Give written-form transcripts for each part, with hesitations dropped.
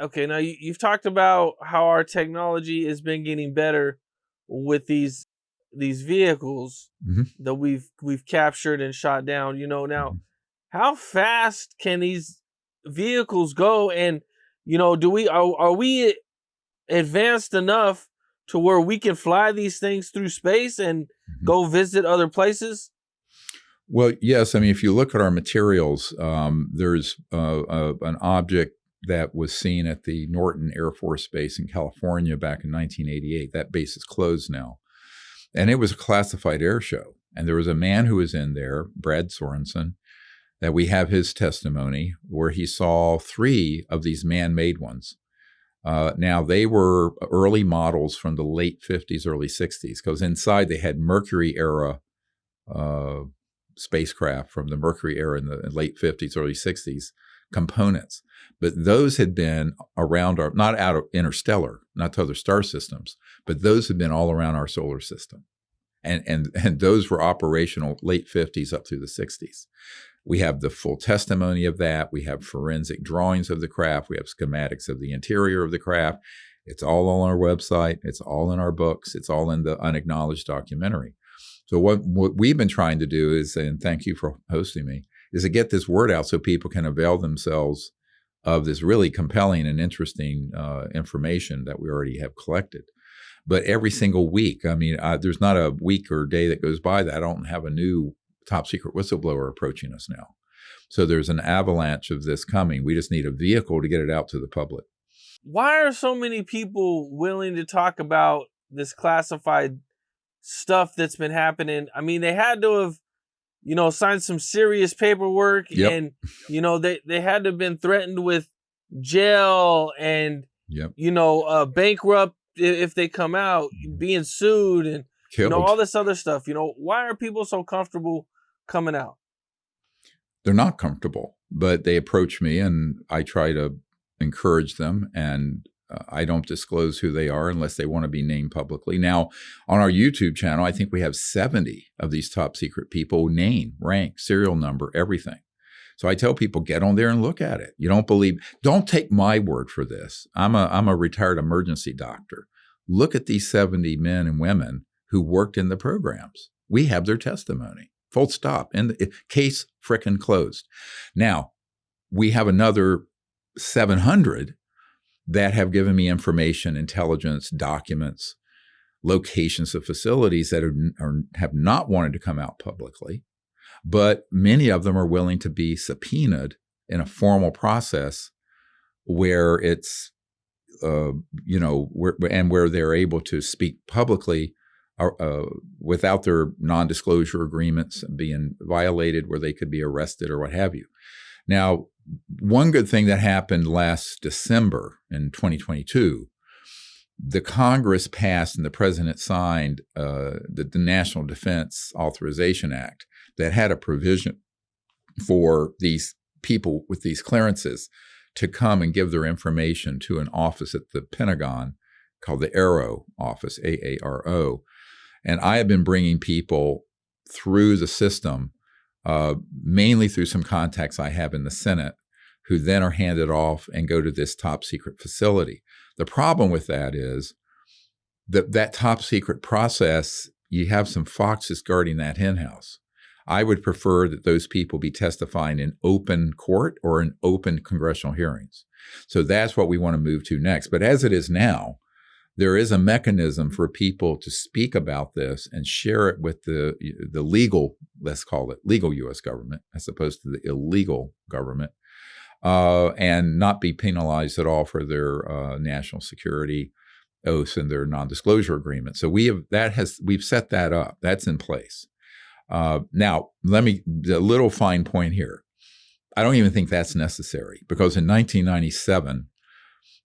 okay, now you've talked about how our technology has been getting better with these vehicles Mm-hmm. that we've captured and shot down. Now Mm-hmm. how fast can these vehicles go? And are we advanced enough to where we can fly these things through space and Mm-hmm. go visit other places? Well, yes. I mean, if you look at our materials, there's an object that was seen at the Norton Air Force Base in California back in 1988. That base is closed now. And it was a classified air show. And there was a man who was in there, Brad Sorensen, that we have his testimony where he saw 3 of these man-made ones. Now, they were early models from the late 50s, early 60s, because inside they had Mercury era spacecraft from the Mercury era in the late 50s, early 60s components. But those had been around our, not out of interstellar, not to other star systems, but those had been all around our solar system. And those were operational late 50s up through the 60s. We have the full testimony of that. We have forensic drawings of the craft. We have schematics of the interior of the craft. It's all on our website. It's all in our books. It's all in the unacknowledged documentary. So what we've been trying to do is, and thank you for hosting me, is to get this word out so people can avail themselves of this really compelling and interesting information that we already have collected. But every single week, I mean, there's not a week or day that goes by that I don't have a new top secret whistleblower approaching us now. So there's an avalanche of this coming. We just need a vehicle to get it out to the public. Why are so many people willing to talk about this classified stuff that's been happening? I mean, they had to have, signed some serious paperwork. Yep. And, they had to have been threatened with jail and, Yep. bankrupt if they come out, being sued and, Killed. all this other stuff. Why are people so comfortable coming out? They're not comfortable, but they approach me and I try to encourage them, and I don't disclose who they are unless they want to be named publicly. Now, on our YouTube channel, I think we have 70 of these top secret people, name, rank, serial number, everything. So I tell people, get on there and look at it. You don't believe, don't take my word for this. I'm a retired emergency doctor. Look at these 70 men and women who worked in the programs. We have their testimony. Full stop. And the case frickin' closed. Now, we have another 700 that have given me information, intelligence, documents, locations of facilities that have not wanted to come out publicly, but many of them are willing to be subpoenaed in a formal process where it's, where they're able to speak publicly without their non-disclosure agreements being violated, where they could be arrested or what have you. Now, one good thing that happened last December in 2022, the Congress passed and the president signed the National Defense Authorization Act that had a provision for these people with these clearances to come and give their information to an office at the Pentagon called the AARO office, AARO. And I have been bringing people through the system, mainly through some contacts I have in the Senate, who then are handed off and go to this top secret facility. The problem with that is that top secret process, you have some foxes guarding that hen house. I would prefer that those people be testifying in open court or in open congressional hearings. So that's what we want to move to next. But as it is now, there is a mechanism for people to speak about this and share it with the legal, let's call it legal U.S. government, as opposed to the illegal government, and not be penalized at all for their national security oaths and their non-disclosure agreement. So we've set that up. That's in place. Now, the little fine point here. I don't even think that's necessary, because in 1997,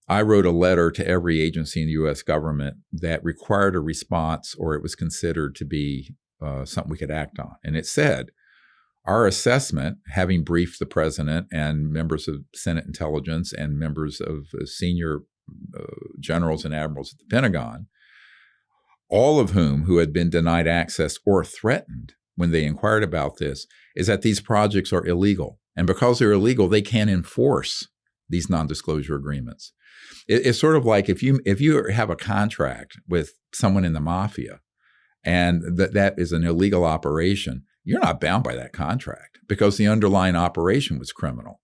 I wrote a letter to every agency in the U.S. government that required a response, or it was considered to be something we could act on. And it said, our assessment, having briefed the president and members of Senate intelligence and members of senior generals and admirals at the Pentagon, all of who had been denied access or threatened when they inquired about this, is that these projects are illegal. And because they're illegal, they can't enforce these non-disclosure agreements. It's sort of like if you have a contract with someone in the mafia and that is an illegal operation, you're not bound by that contract because the underlying operation was criminal.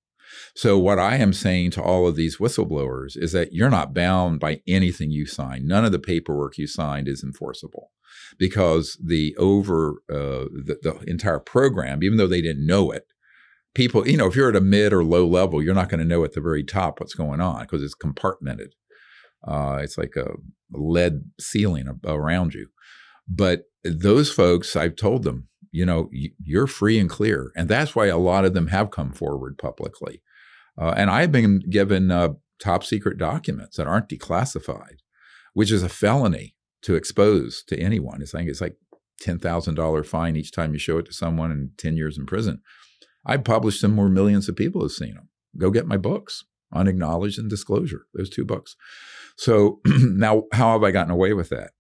So what I am saying to all of these whistleblowers is that you're not bound by anything you sign. None of the paperwork you signed is enforceable because the entire program, even though they didn't know it, people, if you're at a mid or low level, you're not going to know at the very top what's going on because it's compartmented. It's like a lead ceiling around you. But those folks, I've told them, you're free and clear. And that's why a lot of them have come forward publicly. And I've been given top secret documents that aren't declassified, which is a felony to expose to anyone. I think it's like $10,000 fine each time you show it to someone and 10 years in prison. I published them where millions of people have seen them. Go get my books, Unacknowledged and Disclosure, those 2 books. So now how have I gotten away with that?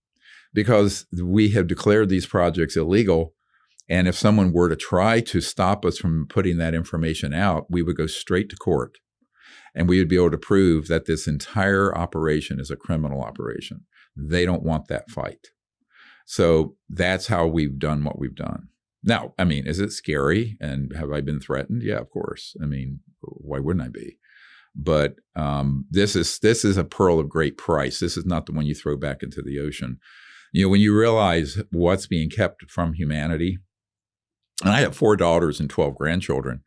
Because we have declared these projects illegal. And if someone were to try to stop us from putting that information out, we would go straight to court. And we would be able to prove that this entire operation is a criminal operation. They don't want that fight. So that's how we've done what we've done. Now, is it scary? And have I been threatened? Yeah, of course. Why wouldn't I be? But this is a pearl of great price. This is not the one you throw back into the ocean. When you realize what's being kept from humanity, and I have 4 daughters and 12 grandchildren.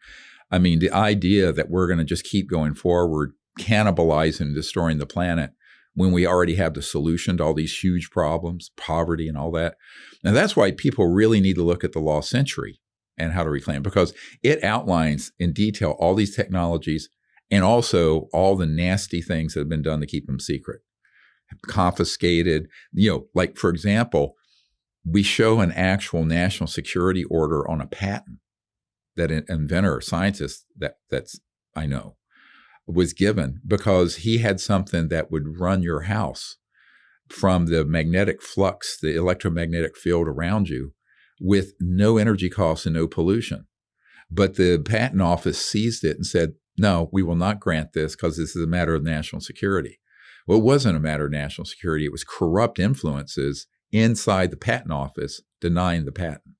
The idea that we're going to just keep going forward, cannibalizing and destroying the planet when we already have the solution to all these huge problems, poverty and all that. And that's why people really need to look at the Lost Century and how to reclaim, because it outlines in detail all these technologies and also all the nasty things that have been done to keep them secret, confiscated. Like, for example, we show an actual national security order on a patent that an inventor or scientist that's I know was given because he had something that would run your house from the magnetic flux, the electromagnetic field around you, with no energy costs and no pollution. But the patent office seized it and said, no, we will not grant this because this is a matter of national security. Well, it wasn't a matter of national security. It was corrupt influences inside the patent office denying the patent.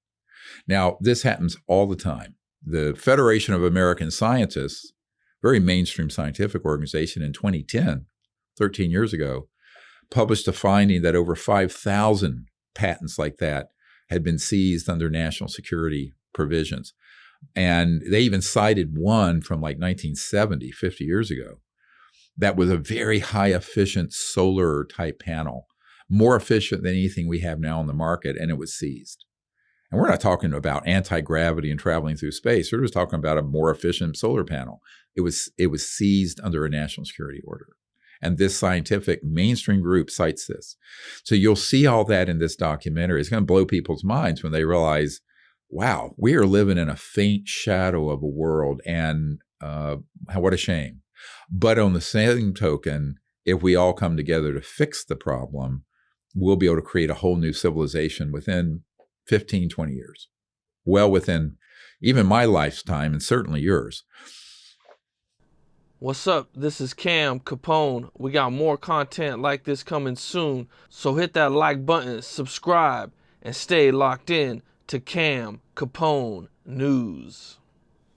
Now, this happens all the time. The Federation of American Scientists, very mainstream scientific organization, in 2010, 13 years ago, published a finding that over 5,000 patents like that had been seized under national security provisions. And they even cited one from like 1970, 50 years ago, that was a very high efficient solar type panel, more efficient than anything we have now on the market, and it was seized. And we're not talking about anti-gravity and traveling through space. We're just talking about a more efficient solar panel. It was seized under a national security order. And this scientific mainstream group cites this. So you'll see all that in this documentary. It's going to blow people's minds when they realize, wow, we are living in a faint shadow of a world, and what a shame. But on the same token, if we all come together to fix the problem, we'll be able to create a whole new civilization within 15, 20 years, well within even my lifetime and certainly yours. What's up? This is Cam Capone. We got more content like this coming soon, so hit that like button, subscribe, and stay locked in to Cam Capone News.